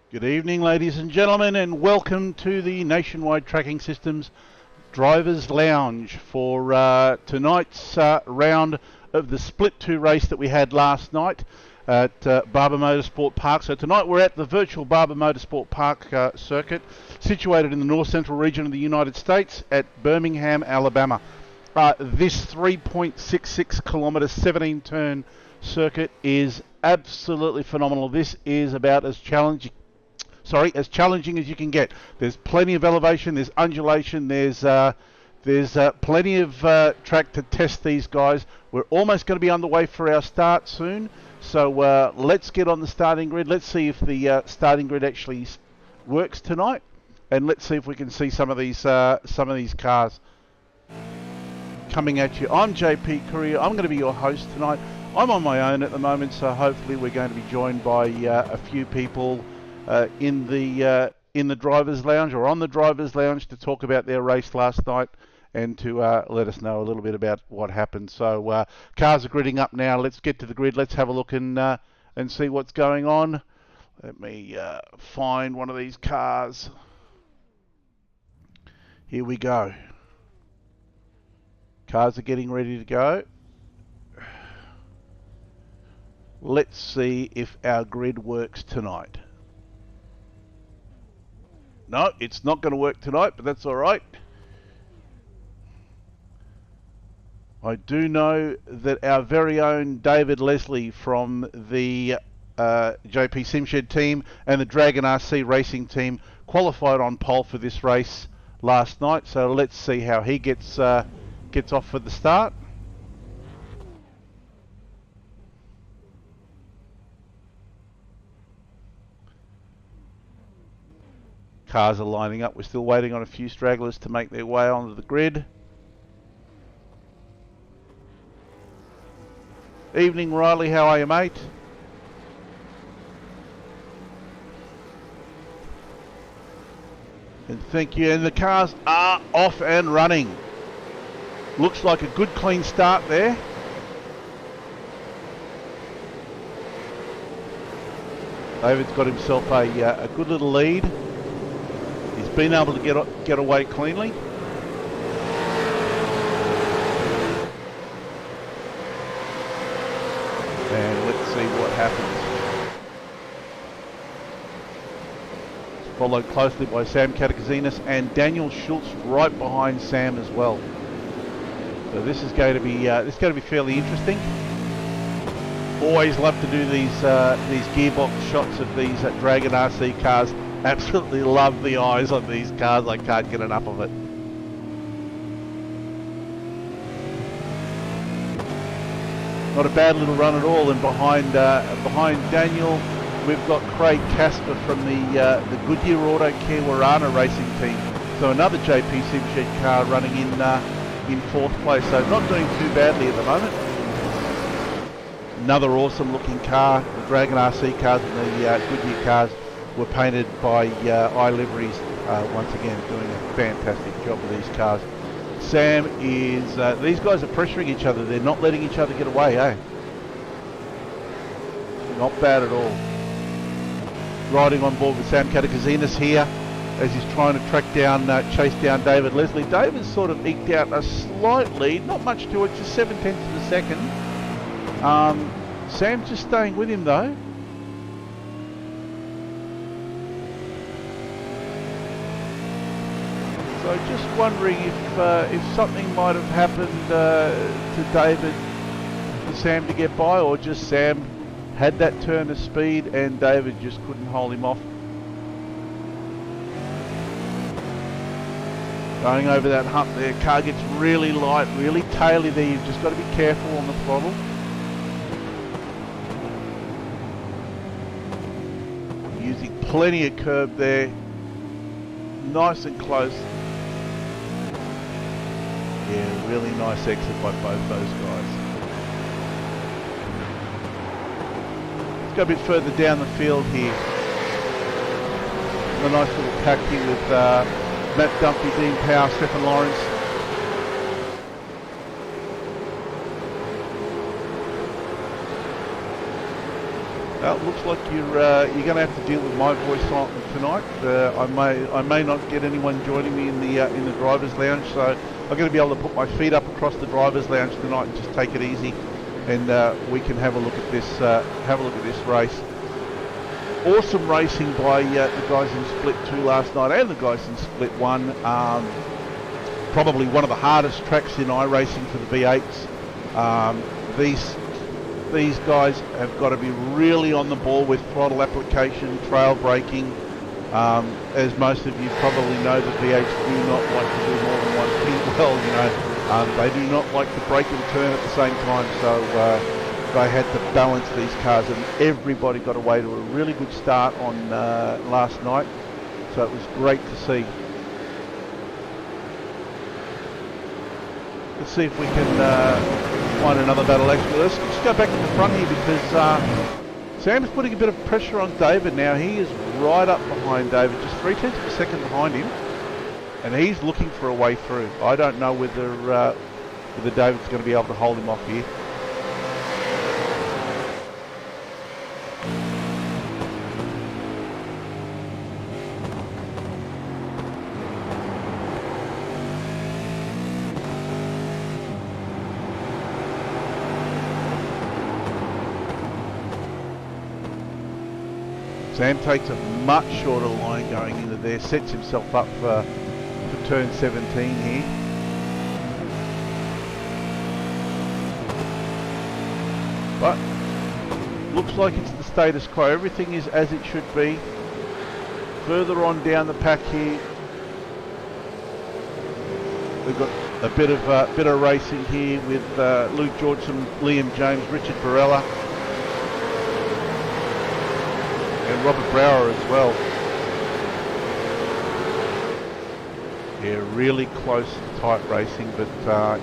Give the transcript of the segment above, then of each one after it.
Good evening, ladies and gentlemen, and welcome to the Nationwide Tracking Systems Drivers Lounge for tonight's round of the Split 2 race that we had last night at Barber Motorsport Park. So tonight we're at the virtual Barber Motorsport Park circuit, situated in the north central region of the United States at Birmingham, Alabama. This 3.66 kilometre 17 turn circuit is absolutely phenomenal. This is about as challenging as you can get. There's plenty of elevation, there's undulation, there's plenty of track to test these guys. We're almost going to be underway for our start soon, so let's get on the starting grid. Let's see if the starting grid actually works tonight, and let's see if we can see some of these cars coming at you. I'm JP Courier. I'm going to be your host tonight. I'm on my own at the moment, so hopefully we're going to be joined by a few people in the drivers' lounge or on the drivers' lounge to talk about their race last night and to let us know a little bit about what happened. So cars are gridding up now. Let's get to the grid. Let's have a look and see what's going on. Let me find one of these cars. Here we go. Cars are getting ready to go. Let's see if our grid works tonight. No, it's not going to work tonight, but that's all right. I do know that our very own David Leslie from the JP Simshed team and the Dragon RC racing team qualified on pole for this race last night. So let's see how he gets off for the start. Cars are lining up. We're still waiting on a few stragglers to make their way onto the grid. Evening, Riley. How are you, mate? And thank you. And the cars are off and running. Looks like a good clean start there. David's got himself a good little lead. He's been able to get away cleanly. And let's see what happens. It's followed closely by Sam Katakizinas and Daniel Schultz right behind Sam as well. So this is going to be fairly interesting. Always love to do these gearbox shots of these Dragon RC cars. Absolutely love the eyes on these cars. I can't get enough of it. Not a bad little run at all. And behind Daniel, we've got Craig Casper from the Goodyear Auto Care Warana racing team. So another JP Simshed car running in fourth place. So not doing too badly at the moment. Another awesome looking car. The Dragon RC cars and the Goodyear cars were painted by iLiveries, once again doing a fantastic job with these cars. Sam is, these guys are pressuring each other. They're not letting each other get away, eh? Not bad at all. Riding on board with Sam Katakizinas here as he's trying to chase down David Leslie. David's sort of eked out a slight lead, not much to it, just 0.7 of a second. Sam's just staying with him though. So just wondering if something might have happened to David for Sam to get by, or just Sam had that turn of speed and David just couldn't hold him off. Going over that hump there, car gets really light, really taily there. You've just got to be careful on the throttle. Using plenty of curb there, nice and close. Yeah, really nice exit by both those guys. Let's go a bit further down the field here. A nice little pack here with Matt Dumpy, Dean Power, Stephen Lawrence. Well, it looks like you're going to have to deal with my voice tonight. I may not get anyone joining me in the drivers' lounge, so I'm going to be able to put my feet up across the drivers' lounge tonight and just take it easy, and we can have a look at this race. Awesome racing by the guys in Split 2 last night and the guys in Split 1. Probably one of the hardest tracks in iRacing for the V8s. These guys have got to be really on the ball with throttle application, trail braking. As most of you probably know, the V8s do not like to do more than one thing well, you know. They do not like to brake and turn at the same time, so they had to balance these cars, and everybody got away to a really good start on last night, so it was great to see. Let's see if we can find another battle. Actually, let's just go back to the front here, because Sam's putting a bit of pressure on David now. He is right up behind David, just 0.3 of a second behind him, and he's looking for a way through. I don't know whether David's going to be able to hold him off here. Sam takes a much shorter line going into there, sets himself up for turn 17 here. But looks like it's the status quo. Everything is as it should be. Further on down the pack here, we've got a bit of racing here with Luke Georgeson, Liam James, Richard Barella, and Robert Brower as well. Yeah, really close, tight racing, but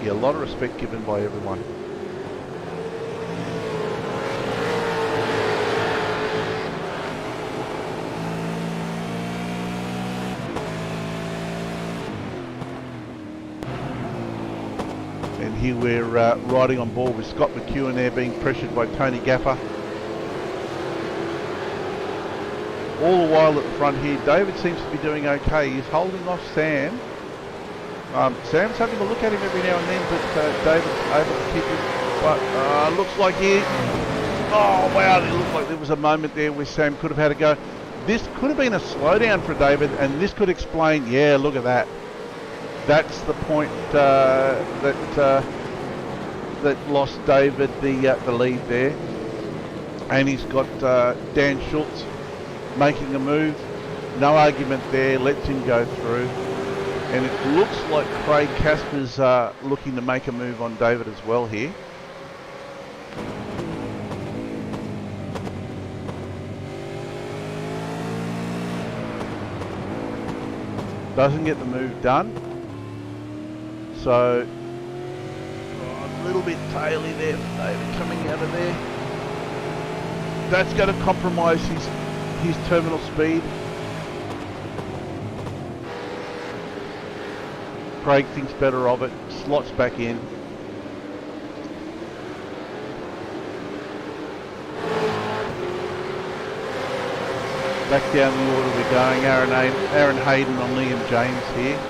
yeah, a lot of respect given by everyone. And here we're riding on board with Scott McEwen there, being pressured by Tony Gaffer. All the while at the front here, David seems to be doing okay. He's holding off Sam. Sam's having a look at him every now and then, but David's able to keep him. But looks like here, oh wow, it looked like there was a moment there where Sam could have had a go. This could have been a slowdown for David, and this could explain, yeah, look at that. That's the point that lost David the lead there. And he's got Dan Schultz making a move, no argument there, lets him go through, and it looks like Craig Casper's looking to make a move on David as well here. Doesn't get the move done, so a little bit taily there for David coming out of there. That's going to compromise his terminal speed. Craig thinks better of it, slots back in. Back down the order we're going. Aaron Hayden on Liam James here.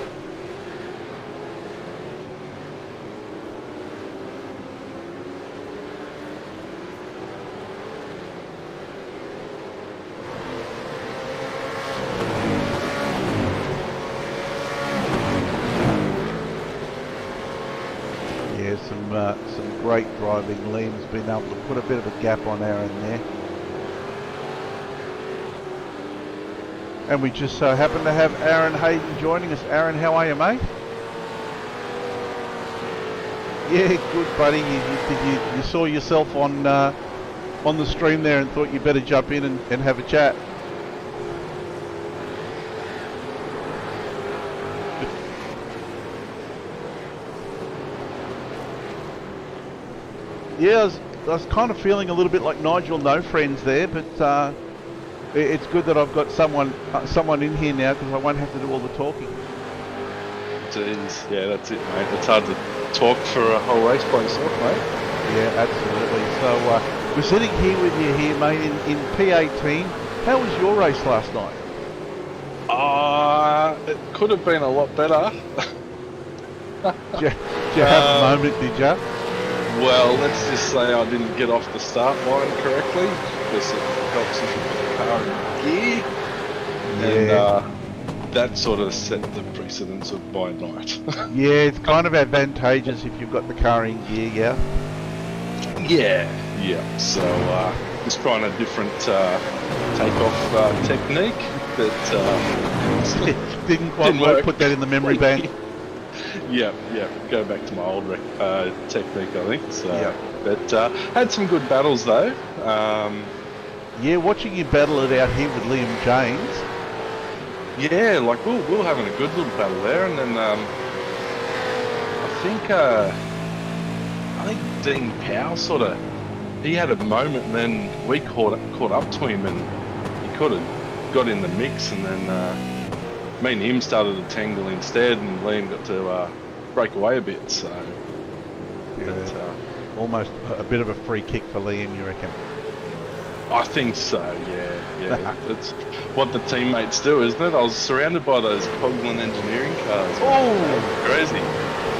Some great driving. Liam's been able to put a bit of a gap on Aaron there. And we just so happen to have Aaron Hayden joining us. Aaron, how are you, mate? Yeah, good, buddy. You saw yourself on the stream there and thought you better jump in and have a chat. Yeah, I was kind of feeling a little bit like Nigel No Friends there, but it's good that I've got someone in here now, because I won't have to do all the talking. It is, yeah, that's it, mate. It's hard to talk for a whole race by yourself, mate. Yeah, absolutely. So We're sitting here with you here, mate, in P18. How was your race last night? It could have been a lot better. Did you have a moment, did you? Well, let's just say I didn't get off the start line correctly because it helps if you put the car in gear. Yeah. And that sort of set the precedence of by night. Yeah, it's kind of advantageous if you've got the car in gear, yeah? Yeah. So, just trying a different takeoff technique that didn't quite work. Put that in the memory bank. Yeah. Go back to my old technique, I think. So, yeah. But had some good battles though. Yeah, watching you battle it out here with Liam James. Yeah, like we were having a good little battle there, and then I think Dean Powell he had a moment, and then we caught up to him, and he could have got in the mix, and then me and him started to tangle instead, and Liam got to break away a bit. So almost a bit of a free kick for Liam, you reckon? I think so. Yeah. That's what the teammates do, isn't it? I was surrounded by those Coghlan engineering cars. Oh, crazy!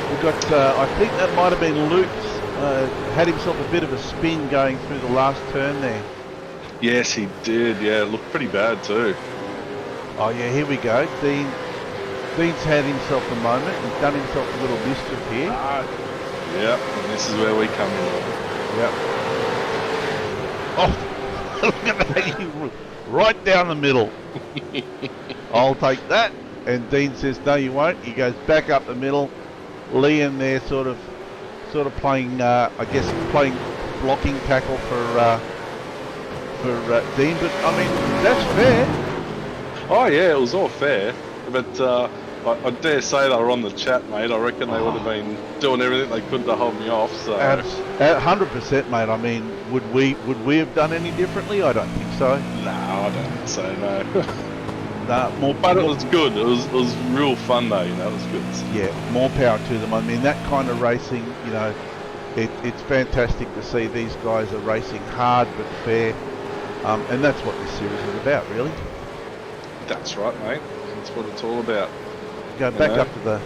We got. I think that might have been Luke's. Had himself a bit of a spin going through the last turn there. Yes, he did. Yeah, it looked pretty bad too. Oh yeah, here we go. Dean's had himself a moment and done himself a little mischief here. Yeah, and this is where we come in. Yep. Oh, look at that! Right down the middle. I'll take that. And Dean says, no, you won't. He goes back up the middle. Liam there, sort of playing, I guess, playing blocking tackle for Dean. But I mean, that's fair. Oh yeah, it was all fair. But I dare say they were on the chat, mate. I reckon they would have been doing everything they could to hold me off. So 100%, mate. I mean, would we have done any differently? I don't think so. No, I don't think so. No. But it was good. It was real fun though. You know, it was good. Yeah, more power to them. I mean, that kind of racing, you know, it's fantastic to see these guys are racing hard but fair, and that's what this series is about, really. That's right, mate. That's what it's all about. Go back up to the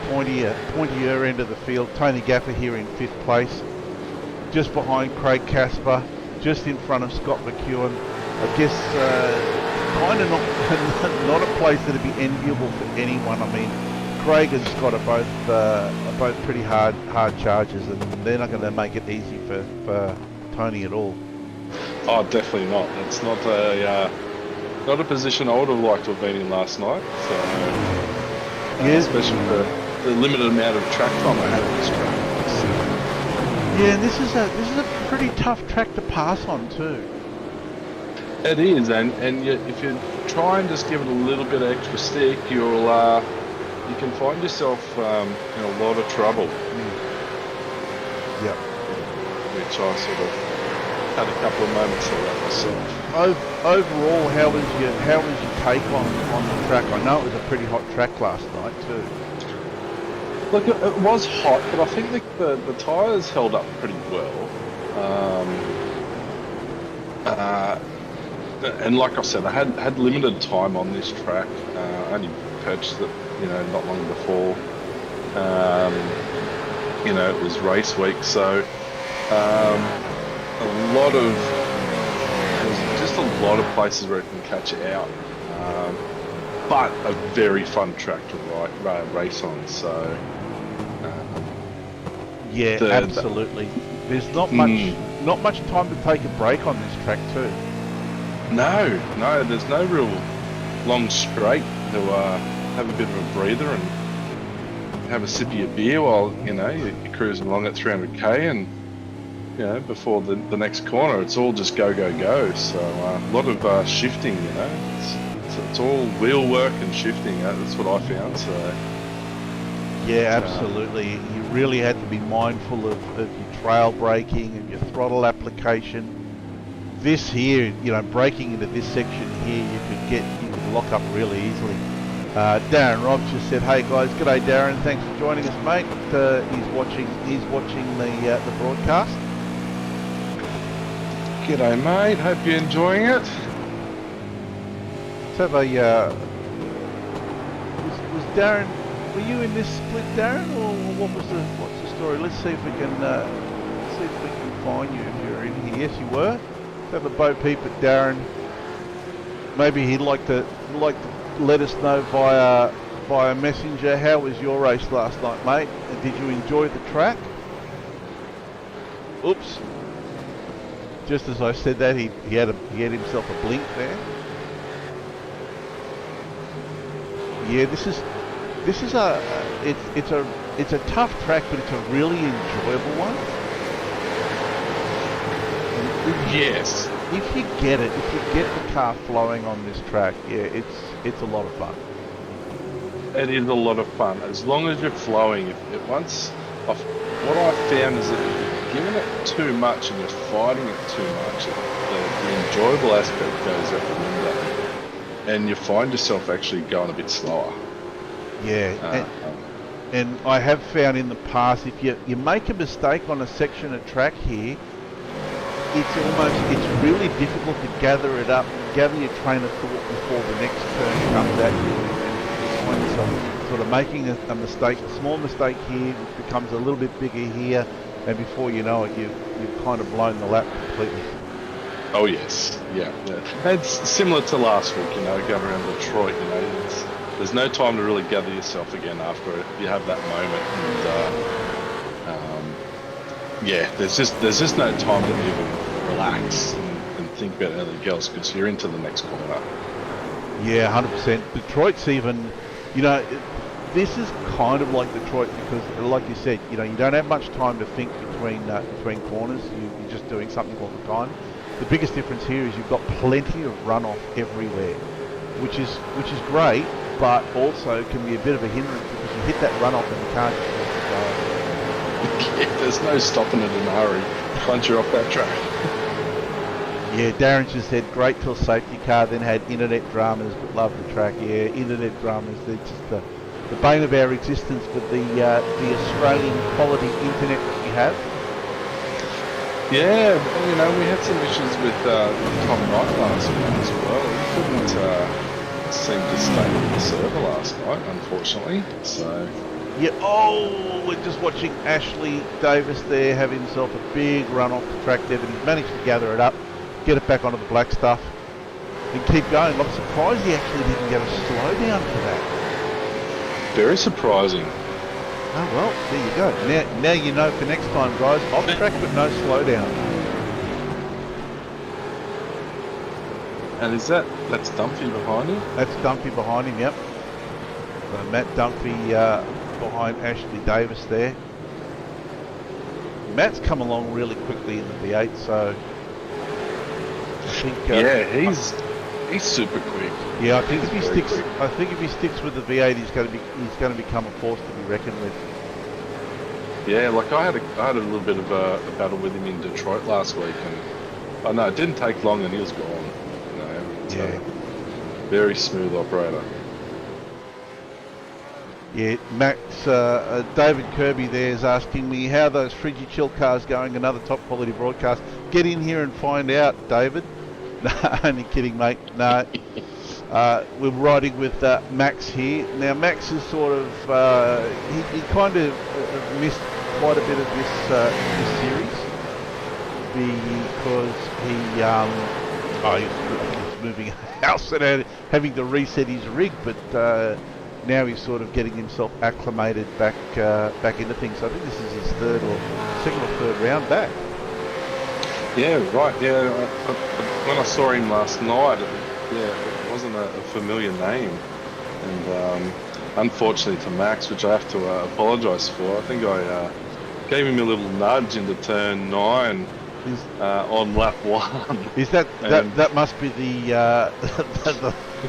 pointier end of the field. Tony Gaffer here in 5th place, just behind Craig Casper, just in front of Scott McEwen. I guess kind of not a place that'd be enviable for anyone. I mean, Craig and Scott are both pretty hard chargers, and they're not going to make it easy for Tony at all. Oh, definitely not. It's not a position I would have liked to have been in last night. So, especially for the limited amount of track time I had on this track. Yeah, and this is a pretty tough track to pass on too. It is, and if you try and just give it a little bit of extra stick, you can find yourself in a lot of trouble. Yep. Which I sort of had a couple of moments of that myself. Overall, how was your take on the track? I know it was a pretty hot track last night too. Look, it was hot, but I think the tyres held up pretty well. And like I said, I had limited time on this track. I only purchased it, not long before. It was race week, so there's a lot of places where it can catch it out. But a very fun track to race on. So yeah, absolutely. There's not much time to take a break on this track too. No, there's no real long straight to have a bit of a breather and have a sip of your beer while you're cruising along at 300k, and before the next corner, it's all just go. So a lot of shifting. It's all wheel work and shifting. That's what I found. So yeah, absolutely. You really had to be mindful of your trail braking and your throttle application. This here, braking into this section here, you could lock up really easily. Darren Robbs just said, "Hey guys, g'day Darren, thanks for joining us, mate." He's watching the broadcast. G'day, mate. Hope you're enjoying it. Let's have a, was Darren, were you in this split, Darren, or what's the story? Let's see if we can, find you if you're in here. Yes, you were. Let's have a bo peep at Darren. Maybe he'd like to let us know via messenger. How was your race last night, mate? And did you enjoy the track? Oops. Just as I said that, he had himself a blink there. Yeah, this is it's a tough track, but it's a really enjoyable one. Yes. If you get the car flowing on this track, yeah, it's a lot of fun. It is a lot of fun as long as you're flowing. What I found is that if you're giving it too much and you're fighting it too much, the enjoyable aspect goes out the window, and you find yourself actually going a bit slower. Yeah, and I have found in the past, if you make a mistake on a section of track here, it's really difficult to gather your train of thought before the next turn comes at you, and you find yourself sort of making a mistake, a small mistake here, which becomes a little bit bigger here, and before you know it, you've kind of blown the lap completely. Oh yes, yeah. It's similar to last week, going around Detroit. There's no time to really gather yourself again after you have that moment, and there's just no time to even relax and think about anything else because you're into the next corner. Yeah, 100%. Detroit's even, this is kind of like Detroit because, like you said, you don't have much time to think between corners. You're just doing something all the time. The biggest difference here is you've got plenty of runoff everywhere, which is great, but also can be a bit of a hindrance because you hit that runoff and the car just wants to go. Yeah, there's no stopping it in a hurry once you're off that track. Yeah, Darren just said great till safety car, then had internet dramas, but love the track. Yeah, internet dramas, they're just the bane of our existence with the Australian quality internet that we have. Yeah, we had some issues with Tom Knight last week as well. He couldn't seem to stay with the server last night, unfortunately. So. Yeah. Oh, we're just watching Ashley Davis there have himself a big run off the track there, but he's managed to gather it up, get it back onto the black stuff, and keep going. I'm surprised he actually didn't get a slowdown for that. Very surprising. Oh well, there you go. Now you know for next time, guys. Off track but no slowdown. And that's Dunphy behind him? That's Dunphy behind him, yep. So Matt Dunphy behind Ashley Davis there. Matt's come along really quickly in the V8, so I think he's super quick. Yeah, I think if he sticks with the V8, he's going to become a force to be reckoned with. Yeah, like I had a little bit of a battle with him in Detroit last week, and I know it didn't take long, and he was gone. Very smooth operator. Yeah, Max, David Kirby there is asking me how those Friggy Chill cars going. Another top quality broadcast. Get in here and find out, David. No, only kidding, mate. No. We're riding with Max here. Now, Max is sort of, he kind of missed quite a bit of this series because he's moving house and having to reset his rig, but now he's sort of getting himself acclimated back into things. So I think this is his second or third round back. Yeah, right. Yeah, when I saw him last night, it wasn't a familiar name, and unfortunately to Max, which I have to apologise for, I think I gave him a little nudge into turn 9 on lap 1. Is that must be the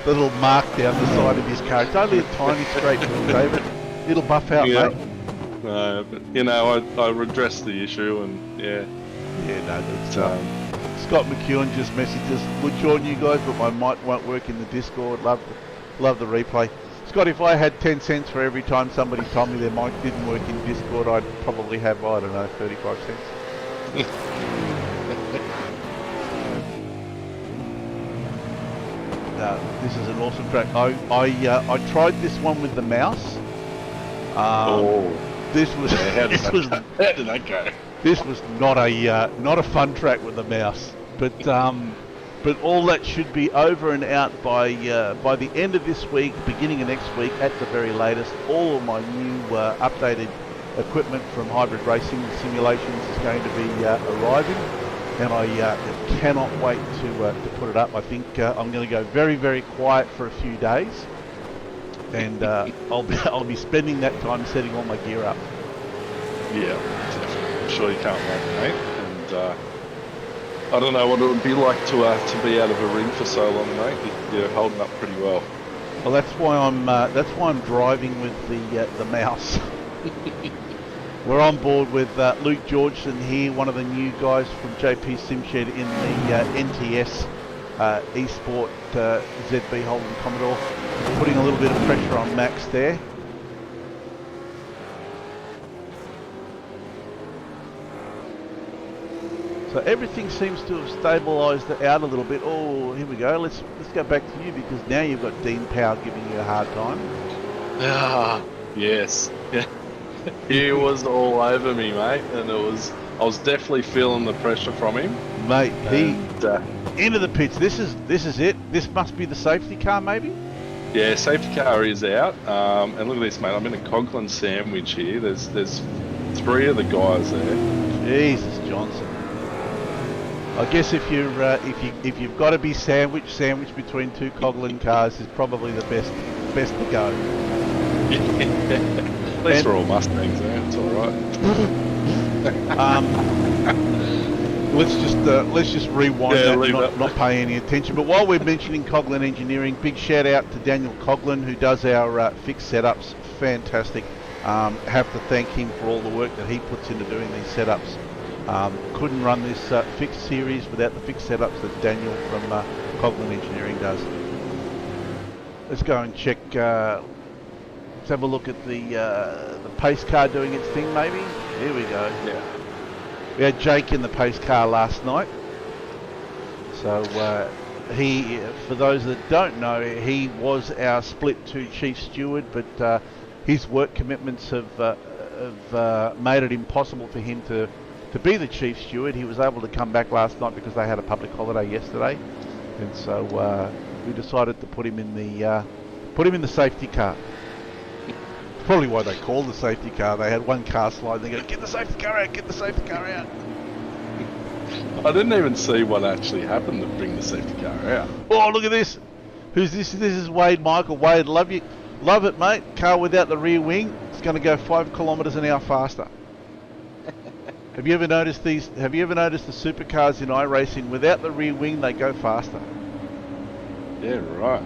little mark down the side of his car? It's only a tiny straight wheel, David. It'll buff out, mate. No, but I redressed the issue, and yeah. Yeah, no, that's Scott McEwen just messaged us. Would join you guys, but my mic won't work in the Discord. Love the replay. Scott, if I had 10 cents for every time somebody told me their mic didn't work in Discord, I'd probably have, 35 cents. this is an awesome track. I tried this one with the mouse. This was how did that go? This was not a fun track with the mouse, but all that should be over and out by the end of this week, beginning of next week at the very latest. All of my new updated equipment from Hybrid Racing Simulations is going to be arriving, and I cannot wait to put it up. I think I'm going to go very, very quiet for a few days, and I'll be spending that time setting all my gear up. Yeah, definitely. I'm sure you can't wait, mate. And I don't know what it would be like to be out of a ring for so long, mate. You're holding up pretty well. Well, that's why I'm driving with the mouse. We're on board with Luke Georgeson here, one of the new guys from JP Simshed in the NTS eSport ZB Holden Commodore, putting a little bit of pressure on Max there. So everything seems to have stabilised out a little bit. Oh, here we go. Let's go back to you, because now you've got Dean Powell giving you a hard time. Ah, yes. Yeah. He was all over me, mate, and I was definitely feeling the pressure from him. Mate, into the pits. This is it. This must be the safety car, maybe? Yeah, safety car is out. And look at this, mate. I'm in a Conklin sandwich here. There's 3 of the guys there. Jesus Johnson. I guess if you've got to be sandwiched between 2 Coghlan cars is probably the best to go. At least we're all Mustangs there. It's all right. Let's just rewind that, not pay any attention. But while we're mentioning Coghlan Engineering, big shout out to Daniel Coghlan, who does our fixed setups. Fantastic. Have to thank him for all the work that he puts into doing these setups. Couldn't run this fixed series without the fixed setups that Daniel from Coghlan Engineering does. Let's go and check. Let's have a look at the pace car doing its thing, maybe. Here we go. Yeah. We had Jake in the pace car last night. So he, for those that don't know, he was our Split 2 chief steward, but his work commitments have made it impossible for him to be the chief steward. He was able to come back last night because they had a public holiday yesterday, and so we decided to put him in the safety car. Probably why they called the safety car. They had one car slide. They go, get the safety car out, get the safety car out. I didn't even see what actually happened to bring the safety car out. Oh, look at this. Who's this? This is Wade Michael. Wade, love it, mate. Car without the rear wing. It's going to go 5 kilometres an hour faster. Have you ever noticed the supercars in iRacing? Without the rear wing, they go faster. Yeah, right.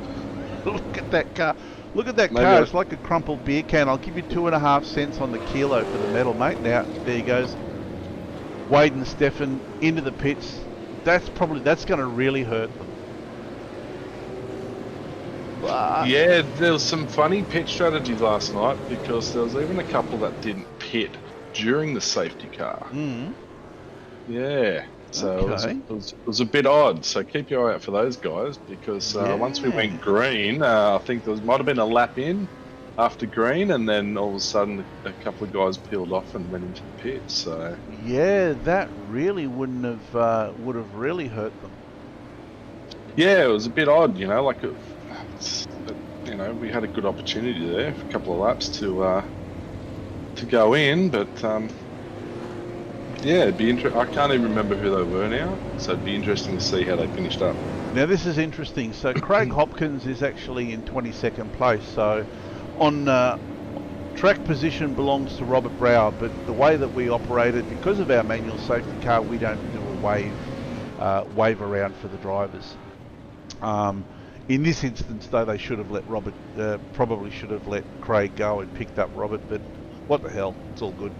Look at that car. Look at that car. It's like a crumpled beer can. I'll give you 2.5 cents on the kilo for the metal, mate. Now, there he goes. Wade and Stefan into the pits. That's going to really hurt them. Yeah, there was some funny pit strategies last night, because there was even a couple that didn't pit during the safety car. Mm. Yeah, so okay. it was a bit odd. So keep your eye out for those guys, because once we went green, I think there might have been a lap in after green, and then all of a sudden a couple of guys peeled off and went into the pit. So yeah, that really would have really hurt them. Yeah, it was a bit odd, like we had a good opportunity there for a couple of laps to go in, but yeah, it'd be I can't even remember who they were now, so it'd be interesting to see how they finished up. Now this is interesting. So Craig Hopkins is actually in 22nd place. So on track position belongs to Robert Brower, but the way that we operated, because of our manual safety car, we don't do a wave around for the drivers. In this instance, though, they should have let probably should have let Craig go and picked up Robert, but what the hell, it's all good.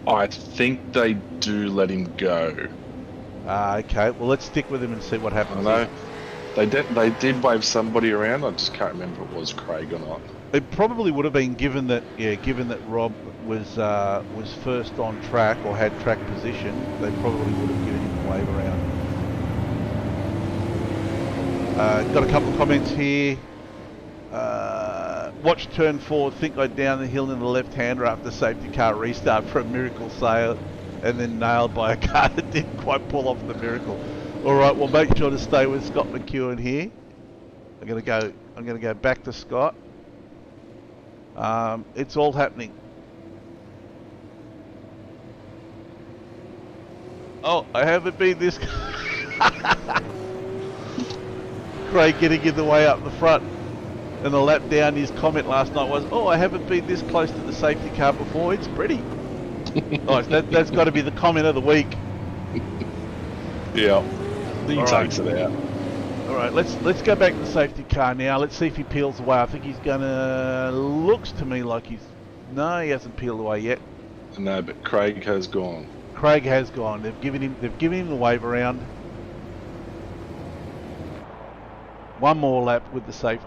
I think they do let him go. Okay, well, let's stick with him and see what happens. I know. They did wave somebody around. I just can't remember if it was Craig or not. It probably would have been given that Rob was first on track or had track position. They probably would have given him a wave around. Got a couple of comments here. Watch turn 4, think I down the hill in the left-hander after safety car restart for a miracle sail, and then nailed by a car that didn't quite pull off the miracle. All right, well, make sure to stay with Scott McEwen here. I'm gonna go back to Scott. It's all happening. Oh, I haven't been this. Craig getting in the way up the front. And the lap down, his comment last night was, "Oh, I haven't been this close to the safety car before. It's pretty." Nice. That's got to be the comment of the week. Yeah, he All takes right. it out. All right, let's go back to the safety car now. Let's see if he peels away. I think he's gonna. Looks to me like he's. No, he hasn't peeled away yet. No, but Craig has gone. Craig has gone. They've given him the wave around. One more lap with the safety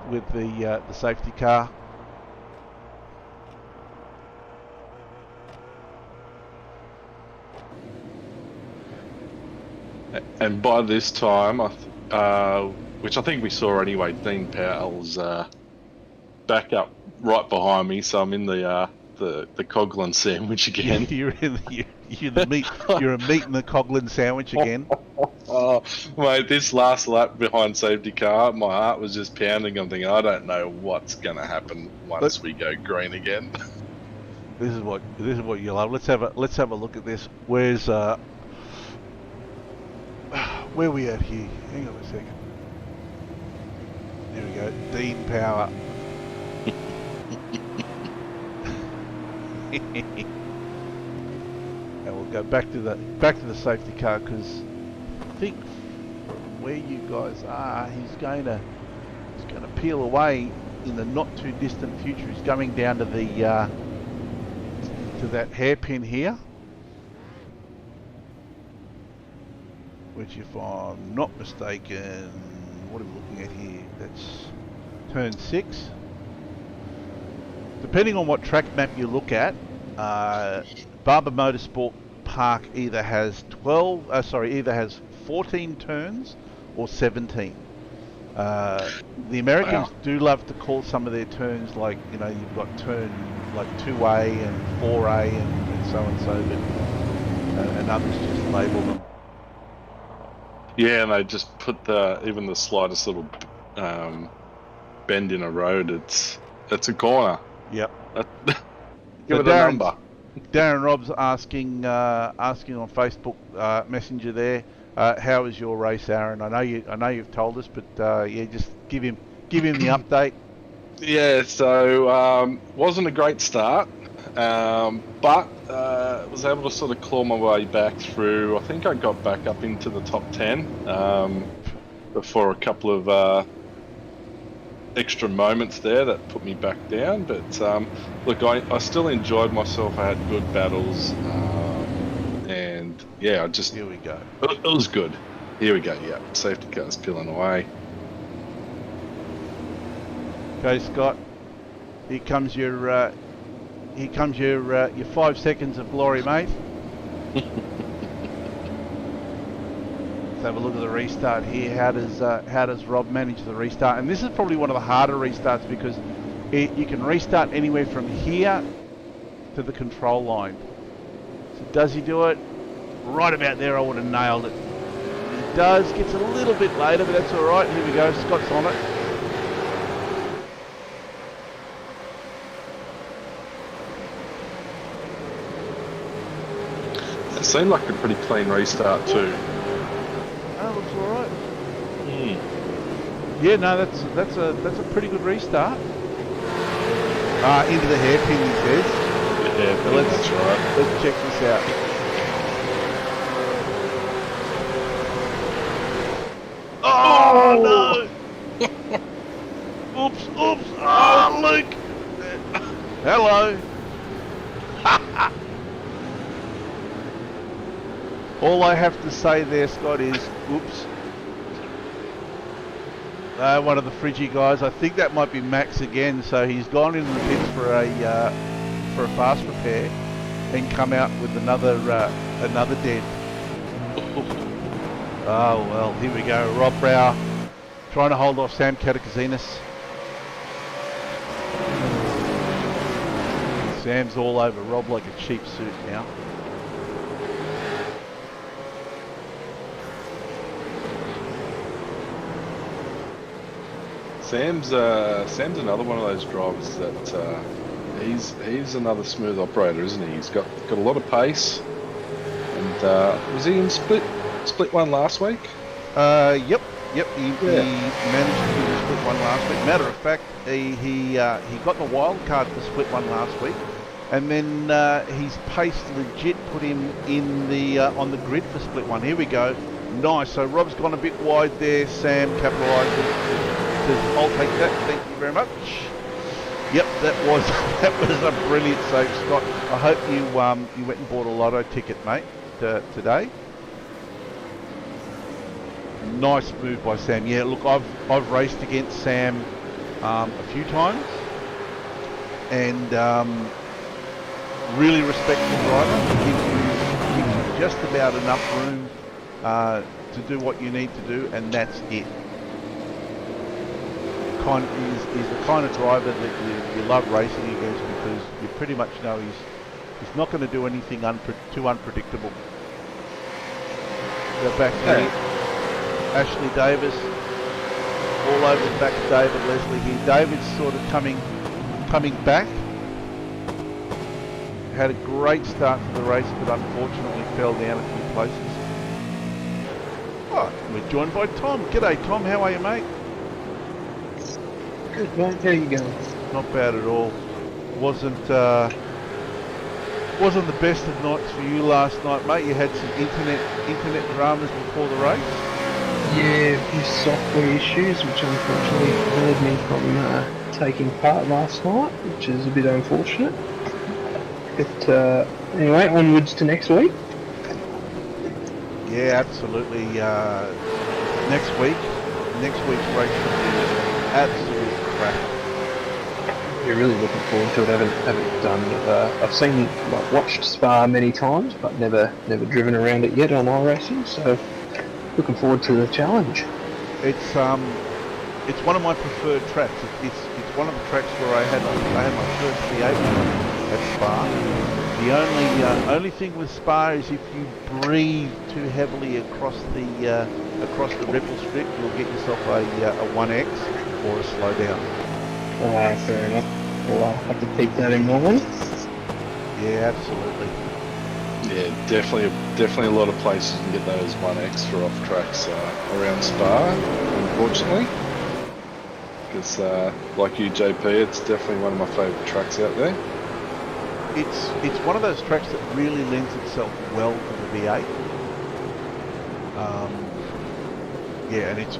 car. And by this time, which I think we saw anyway, Dean Powell's back up right behind me, so I'm in the Coghlan sandwich again. You're the meat. You're a meat in the Coghlan sandwich again. Oh, mate, this last lap behind safety car, my heart was just pounding. I'm thinking, I don't know what's going to happen once we go green again. This is what you love. Let's have a look at this. Where's where are we at here? Hang on a second. There we go. Dean Power. And we'll go back to the safety car, because I think from where you guys are, he's going to peel away in the not too distant future. He's going down to the to that hairpin here, which, if I'm not mistaken, what are we looking at here? That's turn 6. Depending on what track map you look at, Barber Motorsport Park either has 14 turns or 17. The Americans do love to call some of their turns, like, you know, you've got turn like 2A and 4A and so and so, but and others just label them. Yeah, and they just put even the slightest little bend in a road, it's a corner. Yep. Give it a number. Darren Rob's asking on Facebook Messenger there, how was your race, Aaron? I know you've told us, but yeah, just give him the update. Yeah, so wasn't a great start, but was able to sort of claw my way back through. I think I got back up into the top 10 before a couple of extra moments there that put me back down. But look, I still enjoyed myself. I had good battles, and yeah, Here we go. It was good. Here we go. Yeah, safety car's peeling away. Okay, Scott. Here comes your 5 seconds of glory, mate. Let's have a look at the restart here. How does Rob manage the restart? And this is probably one of the harder restarts, because you can restart anywhere from here to the control line. So does he do it? Right about there, I would have nailed it. He does. Gets it a little bit later, but that's all right. Here we go. Scott's on it. It seemed like a pretty clean restart too. Oh, looks all right. Yeah, no, that's a pretty good restart. Into the hairpin, he says. Yeah, So that's right. Let's check this out. Oh no! Oops! Oh, Luke! Hello. All I have to say there, Scott, is oops. One of the Friggy guys. I think that might be Max again. So he's gone into the pits for a fast repair, and come out with another dent. Oh well, here we go. Rob Brow trying to hold off Sam Katakazinis. Sam's all over Rob like a cheap suit now. Sam's another one of those drivers that he's another smooth operator, isn't he? He's got a lot of pace. And was he in split one last week? Yep. He managed to do the split one last week. Matter of fact, he got the wild card for split one last week, and then his pace legit put him in the on the grid for split one. Here we go. Nice. So Rob's gone a bit wide there. Sam capitalised. Says, I'll take that. Thank you very much. Yep, that was a brilliant save, Scott. I hope you went and bought a lotto ticket, mate, today. Nice move by Sam. Yeah, look, I've raced against Sam a few times, and really respect the driver. Gives you just about enough room to do what you need to do, and that's it. He's the kind of driver that you love racing against, because you pretty much know he's not going to do anything too unpredictable. Go back to Ashley Davis, all over the back of David Leslie here. David's sort of coming back. Had a great start to the race, but unfortunately fell down a few places. Oh, we're joined by Tom. G'day Tom, how are you, mate? Good, mate. How you going? Not bad at all. Wasn't the best of nights for you last night, mate. You had some internet dramas before the race. Yeah, a few software issues, which unfortunately prevented me from taking part last night, which is a bit unfortunate. But anyway, onwards to next week. Yeah, absolutely. Next week's race will be absolute crack. You're really looking forward to it. Haven't done. I've seen, watched Spa many times, but never driven around it yet on iRacing. So looking forward to the challenge. It's one of my preferred tracks. It's one of the tracks where I had my first V8 at Spa. The only thing with Spa is if you breathe too heavily across the ripple strip, you'll get yourself a 1X or a slowdown. Fair enough. We'll have to keep that in mind. Yeah, absolutely. Yeah, definitely a lot of places you can get those 1X for off tracks around Spa, unfortunately. Because like you, JP, it's definitely one of my favourite tracks out there. It's one of those tracks that really lends itself well to the V8. Yeah, and it's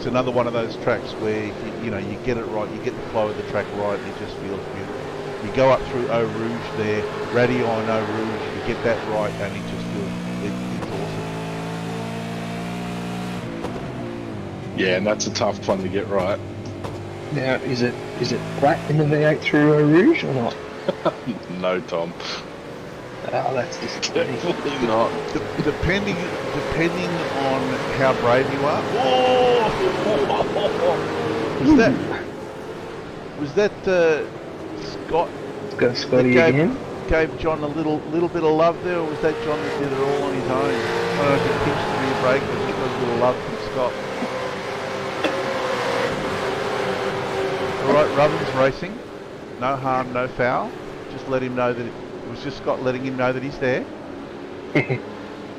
another one of those tracks where you get it right, you get the flow of the track right, and it just feels beautiful. You go up through Eau Rouge there, Radillon, Eau Rouge, you get that right, and it just feels it's awesome. Yeah, and that's a tough one to get right. Now, is it flat in the V8 through Eau Rouge or not? No, Tom. Oh, that's disappointing. Definitely not. Depending on how brave you are. Was that Scott? Got Scotty again. Gave John a little bit of love there, or was that John that did it all on his own? I don't know if he pinched the rear brake, but he got a little love from Scott. All right, Rubbins racing. No harm, no foul. Just let him know that it was just Scott letting him know that he's there.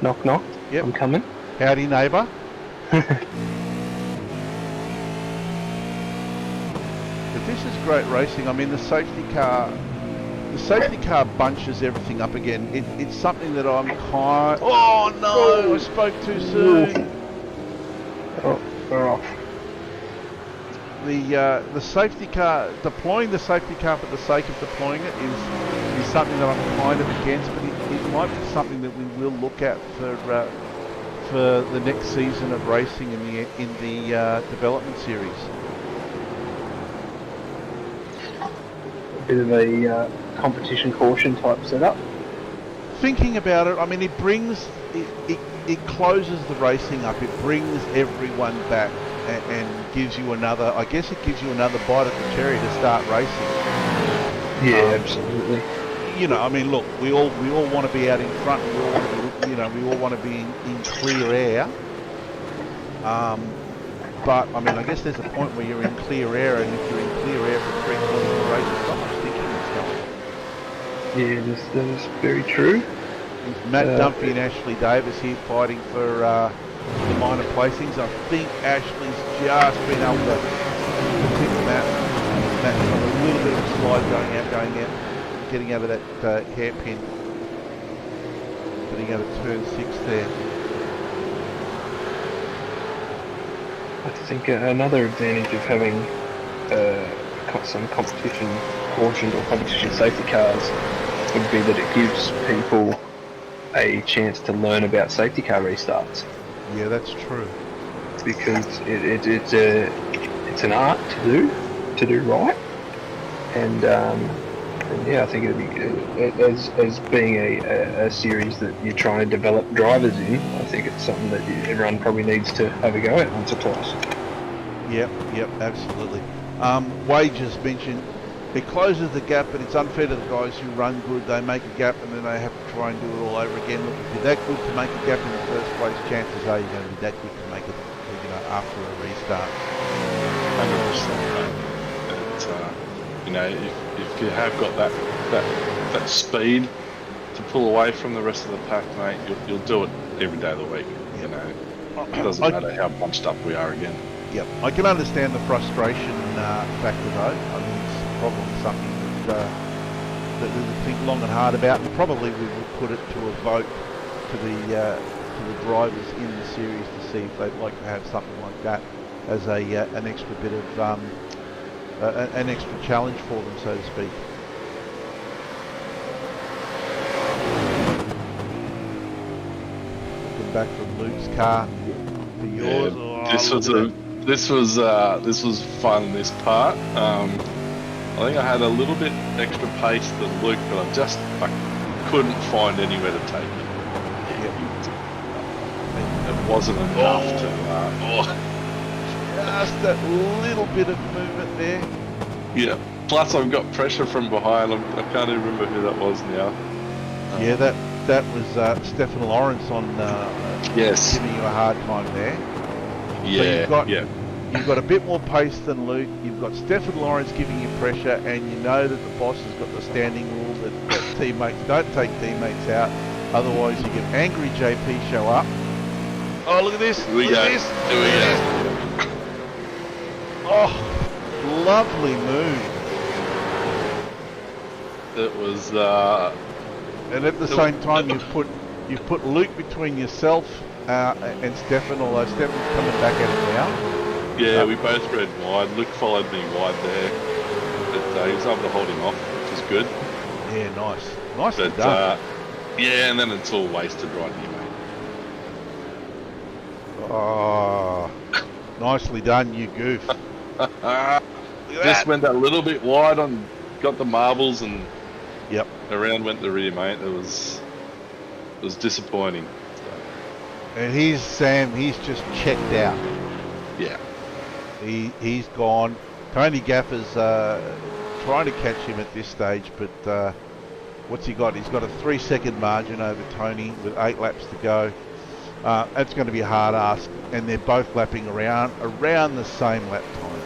Knock knock. Yep. I'm coming. Howdy, neighbour. But this is great racing. I mean, the safety car bunches everything up again. It's something that I'm kind. Oh no! I spoke too soon. Oh, we're off. The safety car, deploying the safety car for the sake of deploying it is something that I'm kind of against, but it might be something that we will look at for the next season of racing in the development series. A bit of a competition caution type setup. Thinking about it, I mean, it closes the racing up. It brings everyone back. and gives you another. I guess it gives you another bite at the cherry to start racing. Yeah, absolutely. You know, I mean, look, we all want to be out in front. We all want to be, we all want to be in clear air. But I mean, I guess there's a point where you're in clear air, and if you're in clear air for 3 quarters of the race, it's not much thinking that's going. Yeah, that is very true. With Matt Dumpy and Ashley Davis here fighting for the minor placings. I think Ashley's just been able to pick Matt. Matt's got a little bit of a slide going out, getting out of that hairpin, getting out of turn 6 there. I think another advantage of having some competition cautioned or competition safety cars would be that it gives people a chance to learn about safety car restarts. Yeah, that's true. Because it's an art to do right, and yeah, I think it'd be good. As being a series that you're trying to develop drivers in. I think it's something that everyone probably needs to have a go at once or twice. Yep, absolutely. Wade just mentioned it closes the gap, but it's unfair to the guys who run good. They make a gap and then they have to try and do it all over again. Look, if you're that good to make a gap in the first place, chances are you're going to be that good to make it, after a restart. 100%. If you have got that speed to pull away from the rest of the pack, mate, you'll do it every day of the week. It doesn't matter how bunched up we are again. Yep, I can understand the frustration factor though. I mean, it's probably something that we would think long and hard about, and probably we would put it to a vote to the drivers in the series to see if they'd like to have something like that as an extra bit of an extra challenge for them, so to speak. Looking back from Luke's car to yours. Yeah, this was fun. This part. I think I had a little bit extra pace than Luke, but I couldn't find anywhere to take it. It wasn't enough to. Just that little bit of movement there. Yeah. Plus, I've got pressure from behind. I can't even remember who that was now. Yeah, that was Stefan Lawrence on. Yes. Giving you a hard time there. Yeah. So you've got a bit more pace than Luke. You've got Stefan Lawrence giving you pressure, and you know that the boss has got the standing rule that teammates don't take teammates out. Otherwise, you get angry JP show up. Oh, look at this! Here we go. Oh, lovely move. It was. And at the same time, you've put Luke between yourself and Stefan, although Stefan's coming back at it now. Yeah, we both ran wide. Luke followed me wide there, but he was able to hold him off, which is good. Yeah, nice. Nicely But done. yeah, and then it's all wasted right here, mate. Oh, nicely done, you goof. Just went that little bit wide on, got the marbles, and yep, around went the rear, mate. It was disappointing. and here's Sam. He's just checked out. Yeah. He's gone. Tony Gaffer's trying to catch him at this stage, but what's he got? He's got a 3-second margin over Tony with 8 laps to go. That's going to be a hard ask, and they're both lapping around the same lap times.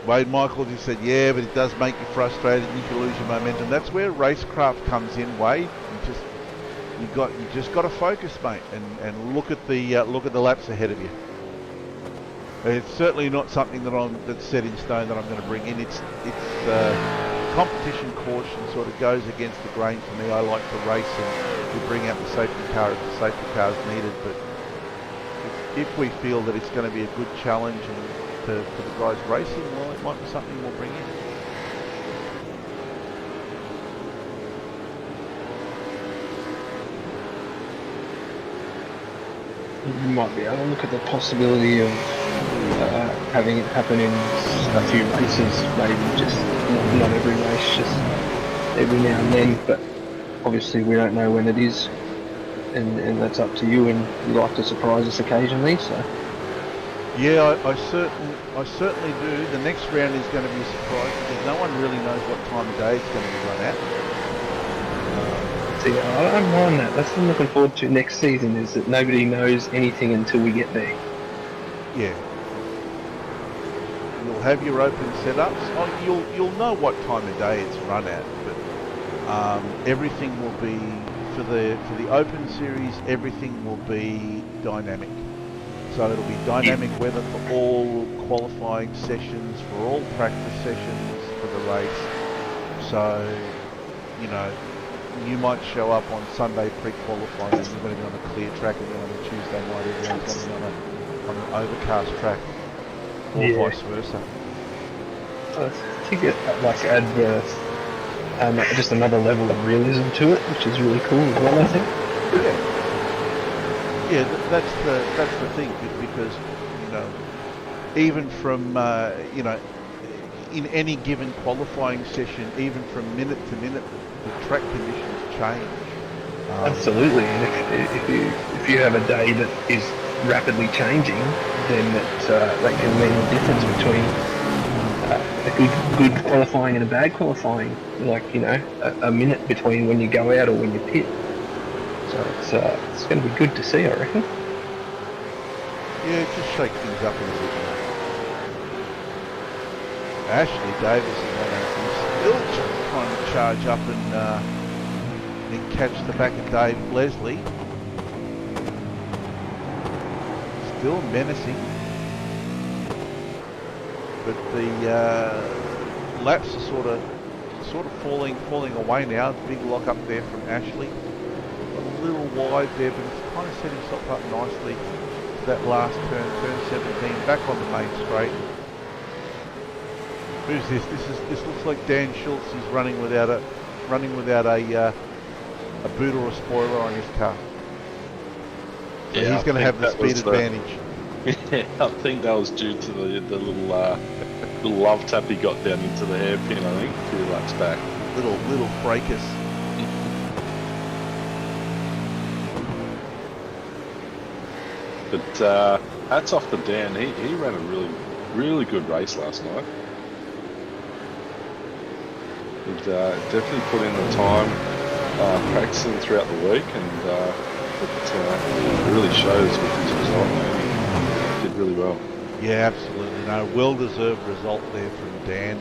Wade Michaels, he said, yeah, but it does make you frustrated. You can lose your momentum. That's where racecraft comes in, Wade. You just got to focus, mate, and look at the laps ahead of you. It's certainly not something that's set in stone that I'm going to bring in. It's competition caution sort of goes against the grain for me. I like to race and we bring out the safety car if the safety car is needed. But if we feel that it's going to be a good challenge and for the guys racing, well, it might be something we'll bring in. You might be able to look at the possibility of having it happen in a few races, maybe just not every race, just every now and then. But obviously we don't know when it is. and that's up to you. And you like to surprise us occasionally, so. Yeah, I certainly do. The next round is going to be a surprise because no one really knows what time of day it's going to be run at. See, I don't mind that. That's what I'm looking forward to next season, is that nobody knows anything until we get there. Yeah. You'll have your open setups. Oh, you'll know what time of day it's run at, but everything will be for the open series. Everything will be dynamic. So it'll be dynamic weather for all qualifying sessions, for all practice sessions for the race. So, you know, you might show up on Sunday pre-qualifying and you're going to be on a clear track, and then on a Tuesday night everyone's going to be on an overcast track, or vice versa. I think it adds just another level of realism to it, which is really cool as well, I think. Yeah, that's the thing, because, you know, even from you know, in any given qualifying session, even from minute to minute, the track conditions change. Absolutely, and if you have a day that is rapidly changing, then that can mean the difference between a good qualifying and a bad qualifying. Like, you know, a minute between when you go out or when you pit. So it's going to be good to see, I reckon. Yeah, just shake things up a little bit. Ashley Davis is still trying to charge up and catch the back of Dave Leslie. Still menacing, but the laps are sort of falling away now. Big lock up there from Ashley. A little wide there, but he's kind of set himself up nicely to that last turn 17, back on the main straight. Who's this? This looks like Dan Schultz. He's running without a boot or a spoiler on his car. So Yeah, he's going to have the speed advantage. Yeah, I think that was due to the little love tap he got down into the hairpin, I think, a few laps back. Little fracas. But hats off to Dan. He ran a really good race last night. And definitely put in the time practicing throughout the week, and it really shows with his result. He did really well. Yeah, absolutely. No, well-deserved result there from Dan.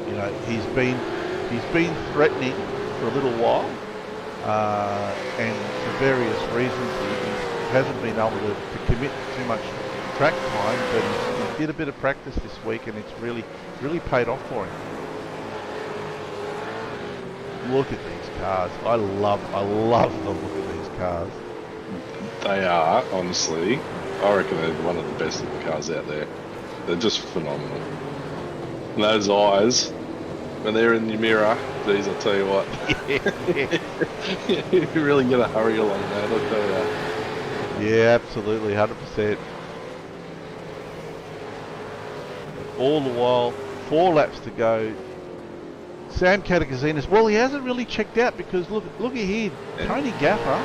You know, he's been threatening for a little while, and for various reasons he hasn't been able to commit too much track time. But he did a bit of practice this week, and it's really paid off for him. Look at these cars. I love the look of these cars. They are, honestly, I reckon they're one of the best looking cars out there. They're just phenomenal. And those eyes, when they're in your mirror, geez, I'll tell you what. You really got to hurry along, mate, I'll tell you that. Yeah, absolutely, 100%. All the while, 4 laps to go. Sam Catakazinas, well, he hasn't really checked out, because look at here. Yeah. Tony Gaffer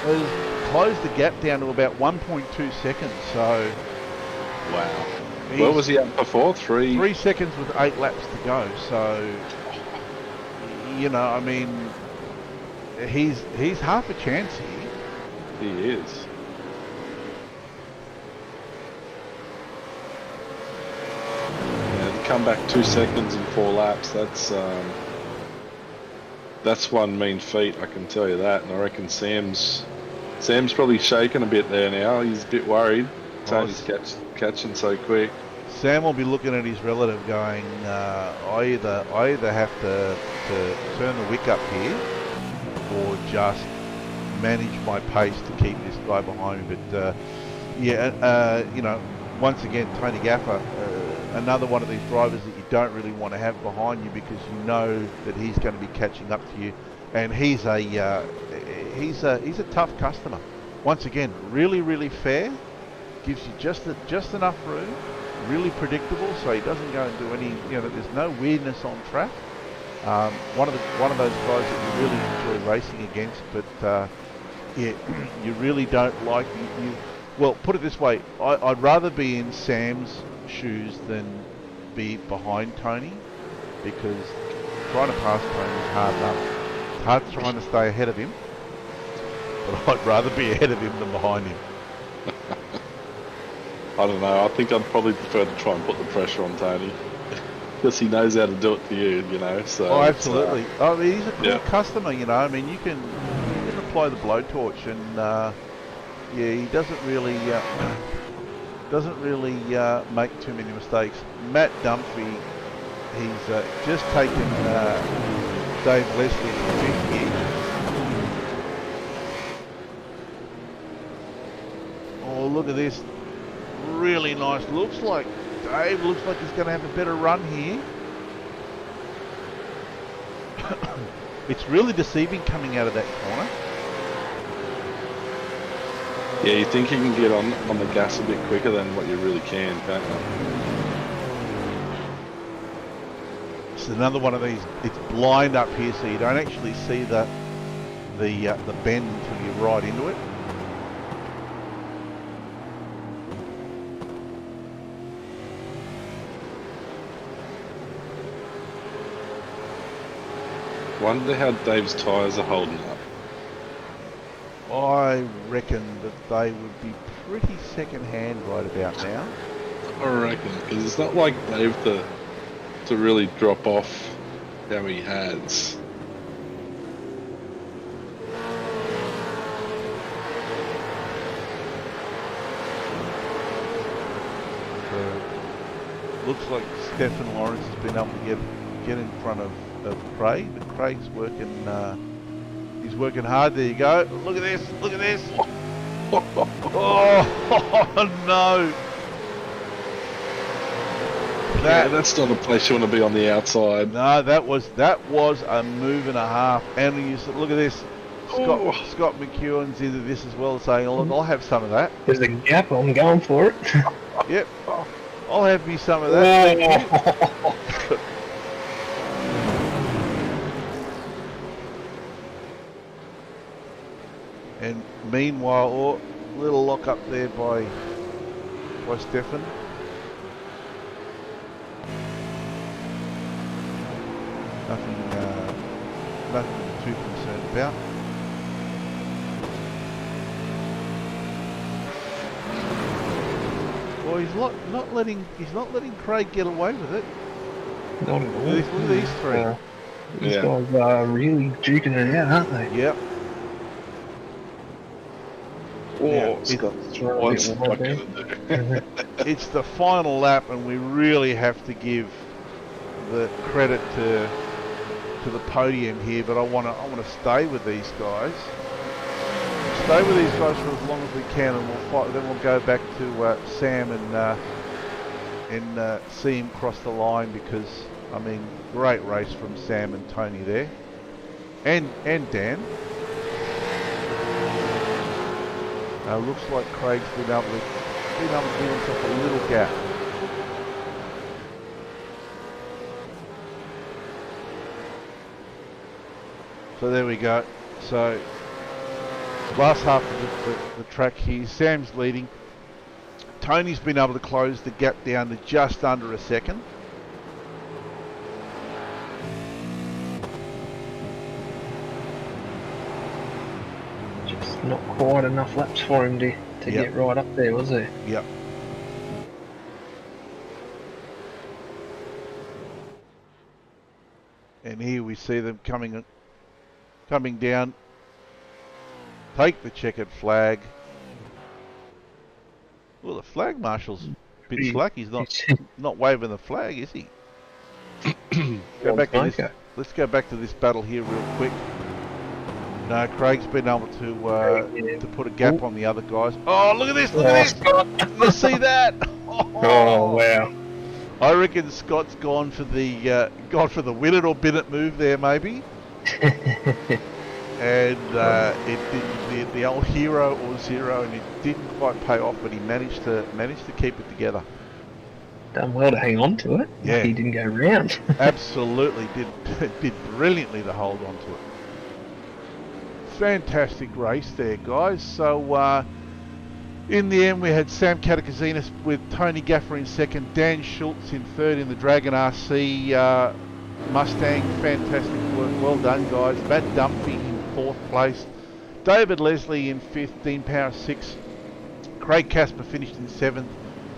has closed the gap down to about 1.2 seconds. So, wow. What was he at before? 3 seconds with 8 laps to go. So, you know, I mean, he's half a chance here. He is. Come back 2 seconds in 4 laps. That's one mean feat, I can tell you that. And I reckon Sam's probably shaking a bit there now. He's a bit worried. Tony's catching so quick. Sam will be looking at his relative going, I either have to turn the wick up here, or just manage my pace to keep this guy behind me. But you know, once again, Tony Gaffer, another one of these drivers that you don't really want to have behind you, because you know that he's going to be catching up to you, and he's a tough customer. Once again, really fair, gives you just enough room, really predictable, so he doesn't go and do any, you know, there's no weirdness on track. One of those guys that you really enjoy racing against, but yeah, you really don't like. Well, put it this way: I'd rather be in Sam's shoes than be behind Tony, because trying to pass Tony is hard enough. It's hard trying to stay ahead of him, but I'd rather be ahead of him than behind him. I don't know. I think I'd probably prefer to try and put the pressure on Tony. Because he knows how to do it to you, you know. So oh, absolutely. I mean, he's a cool customer, you know. I mean, you can apply the blowtorch, and yeah, he doesn't really make too many mistakes. Matt Dumfrey, he's just taken Dave Leslie to fifth gear. Oh, look at this! Really nice. Looks like Dave looks like he's going to have a better run here. It's really deceiving coming out of that corner. Yeah, you think you can get on the gas a bit quicker than what you really can, can't you? It's another one of these. It's blind up here, so you don't actually see the bend until you ride into it. Wonder how Dave's tyres are holding up. I reckon that they would be pretty second-hand right about now. I reckon, because it's not like Dave to really drop off how he has. Looks like Stefan Lawrence has been able to get in front of Craig, but Craig's working. He's working hard. There you go. Look at this. Look at this. Oh no! That's not a place you want to be on the outside. No, that was a move and a half. And you look at this. Scott McEwen's into this as well, saying, "Look, I'll have some of that." There's a gap. I'm going for it. Yep. I'll have me some of that. Thank you. And meanwhile, little lock up there by Stefan. Nothing too concerned about. Well, he's not letting Craig get away with it. Not at all. Look at these three. These guys are really duking it out, aren't they? Yep. Oh, it's the final lap, and we really have to give the credit to the podium here. But I want to stay with these guys. Stay with these guys for as long as we can, and we'll fight. Then we'll go back to Sam and see him cross the line, because I mean, great race from Sam and Tony there, and Dan. Looks like Craig's been able to give himself a little gap. So there we go. So last half of the track here, Sam's leading. Tony's been able to close the gap down to just under a second. Not quite enough laps for him to get right up there, was there? Yep. And here we see them coming down. Take the checkered flag. Well, the flag marshal's a bit slack. He's not waving the flag, is he? Let's go back to this battle here real quick. No, Craig's been able to put a gap on the other guys. Oh, look at this! Look at this! You see that? Oh wow! I reckon Scott's gone for the win it or bin it move there, maybe. And it didn't, the old hero or zero, and it didn't quite pay off, but he managed to keep it together. done well to hang on to it. Yeah. He didn't go round. Absolutely did brilliantly to hold on to it. Fantastic race there, guys. So in the end, we had Sam Katakizinis with Tony Gaffer in second, Dan Schultz in third in the Dragon RC Mustang. Fantastic work, well done, guys. Matt Dumphy in fourth place, David Leslie in fifth, Dean Power sixth, Craig Casper finished in seventh,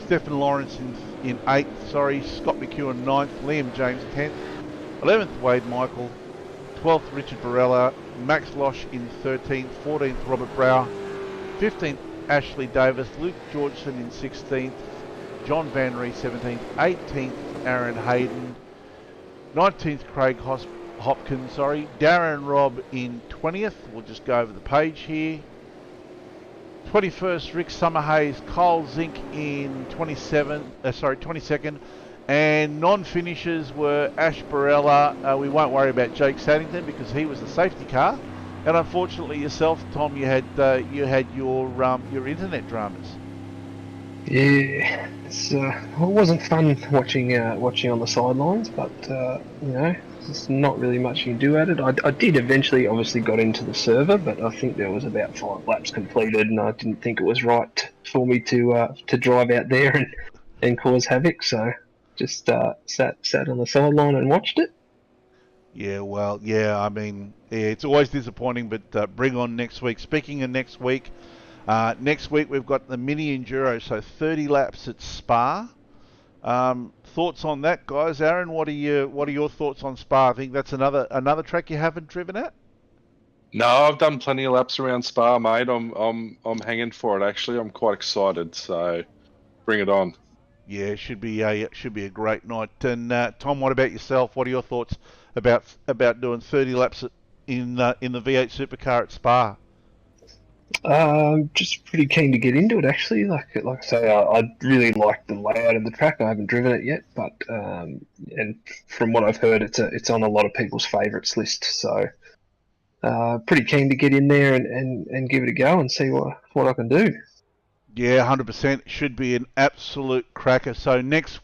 Stephen Lawrence in eighth, Scott McEwen ninth, Liam James 10th, 11th Wade Michael, 12th Richard Barella, Max Losh in 13th, 14th Robert Brower, 15th Ashley Davis, Luke Georgeson in 16th, John Van Ree 17th, 18th Aaron Hayden, 19th Craig Hopkins, Darren Robb in 20th, we'll just go over the page here, 21st Rick Summerhays, Cole Zink in 22nd, and non-finishers were Ash Barella. We won't worry about Jake Saddington because he was the safety car, and unfortunately yourself, Tom, you had your internet dramas. Yeah, it wasn't fun watching on the sidelines, but there's not really much you can do at it. I did eventually, obviously, got into the server, but I think there was about 5 laps completed, and I didn't think it was right for me to drive out there and cause havoc. So just sat on the sideline and watched it. Yeah, well, yeah, I mean, it's always disappointing, but bring on next week. Speaking of next week we've got the Mini Enduro, so 30 laps at Spa. Thoughts on that, guys? Aaron, what are your thoughts on Spa? I think that's another track you haven't driven at. No, I've done plenty of laps around Spa, mate. I'm hanging for it. Actually, I'm quite excited. So, bring it on. Yeah, it should be a great night. And Tom, what about yourself? What are your thoughts about doing 30 laps in the V8 supercar at Spa? Just pretty keen to get into it, actually. Like I say, I really like the layout of the track. I haven't driven it yet, but and from what I've heard, it's on a lot of people's favourites list. So pretty keen to get in there and give it a go and see what I can do. Yeah, 100%. Should be an absolute cracker. So next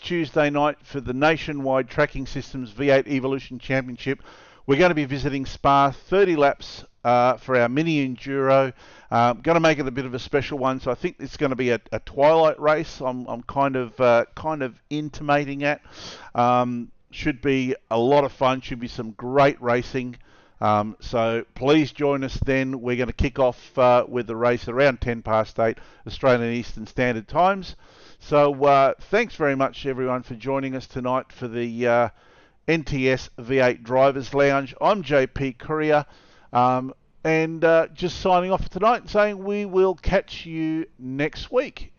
Tuesday night for the Nationwide Tracking Systems V8 Evolution Championship, we're going to be visiting Spa, 30 laps for our Mini Enduro. Going to make it a bit of a special one, so I think it's going to be a twilight race. I'm kind of intimating that. Should be a lot of fun. Should be some great racing. So please join us then. We're going to kick off with the race around 8:10 Australian Eastern Standard Times. So thanks very much everyone for joining us tonight for the NTS V8 Drivers Lounge. I'm JP Courier, and just signing off for tonight and saying we will catch you next week.